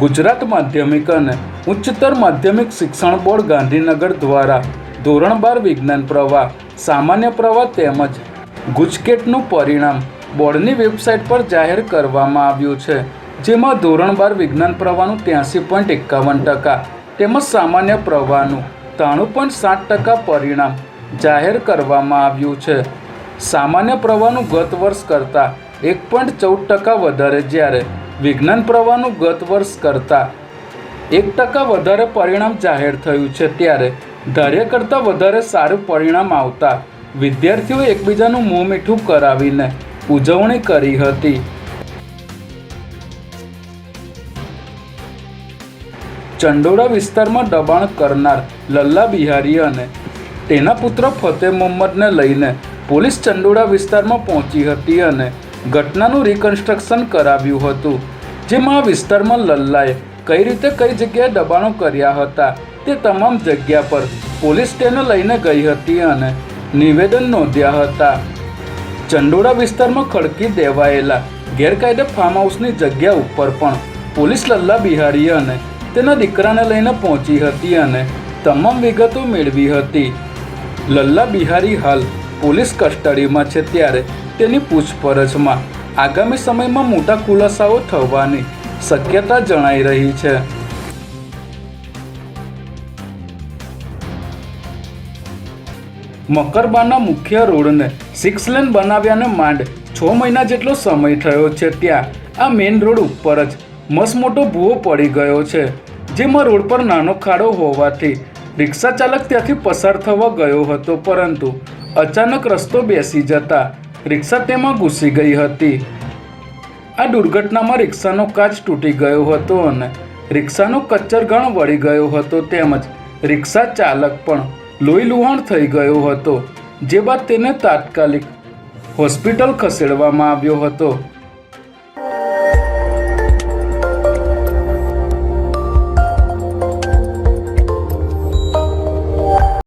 ગુજરાત માધ્યમિક અને ઉચ્ચતર માધ્યમિક શિક્ષણ બોર્ડ ગાંધીનગર દ્વારા ધોરણ 12 વિજ્ઞાન પ્રવાહ, સામાન્ય પ્રવાહ તેમજ ગુજકેટનું પરિણામ બોર્ડની વેબસાઇટ પર જાહેર કરવામાં આવ્યું છે, જેમાં ધોરણ 12 વિજ્ઞાન પ્રવાહનું 83.51% તેમજ સામાન્ય પ્રવાહનું 93.7% પરિણામ જાહેર કરવામાં આવ્યું છે। સામાન્ય પ્રવાહનું ગત વર્ષ કરતાં 1.14% વધારે, જ્યારે વિજ્ઞાન પ્રવાહનું ગત વર્ષ કરતાં 1% વધારે પરિણામ જાહેર થયું છે। ત્યારે ધાર્યા કરતાં વધારે સારું પરિણામ આવતા વિદ્યાર્થીઓએ એકબીજાનું મોં મીઠું કરાવીને ઉજવણી કરી હતી। ચંડોળા વિસ્તારમાં દબાણ કરનાર લલ્લા બિહારી અને તેના પુત્ર ફતેહ મોહમ્મદને લઈને પોલીસ ચંડોળા વિસ્તારમાં પહોંચી હતી અને ઘટનાનું રિકન્સ્ટ્રક્શન કરાવ્યું હતું, જેમાં આ વિસ્તારમાં લલ્લાએ કઈ રીતે કઈ જગ્યાએ દબાણો કર્યા હતા તે તમામ જગ્યા પર પોલીસ તેને લઈને ગઈ હતી અને નિવેદન નોંધ્યા હતા। ચંડોળા વિસ્તારમાં ખડકી દેવાયેલા ગેરકાયદે ફાર્મ હાઉસની જગ્યા ઉપર પણ પોલીસ લલ્લા બિહારી અને તેના દીકરાને લઈને પહોંચી હતી અને તમામ વિગતો મેળવી હતી। લલ્લા બિહારી હાલ પોલીસ કસ્ટડીમાં છે, ત્યારે તેની પૂછપરછમાં આગામી સમયમાં મોટા ખુલાસાઓ થવાની શક્યતા જણાઈ રહી છે। મકરબાના મુખ્ય રોડને 6 લેન બનાવ્યાને માંડ 6 મહિના જેટલો સમય થયો છે, ત્યાં આ મેઇન રોડ ઉપર જ મસમોટો ભૂવો પડી ગયો છે, જેમાં રોડ પર નાનો ખાડો હોવાથી રિક્ષા ચાલક ત્યાંથી પસાર થવા ગયો હતો, પરંતુ અચાનક રસ્તો બેસી જતા રિક્ષા તેમાં ઘૂસી ગઈ હતી। આ દુર્ઘટનામાં રિક્ષાનો કાચ તૂટી ગયો હતો અને રિક્ષાનો કચ્ચરઘાણ વળી ગયો હતો, તેમજ રિક્ષા ચાલક પણ લોહીલુહાણ થઈ ગયો હતો, જે બાદ તેને તાત્કાલિક હોસ્પિટલ ખસેડવામાં આવ્યો હતો।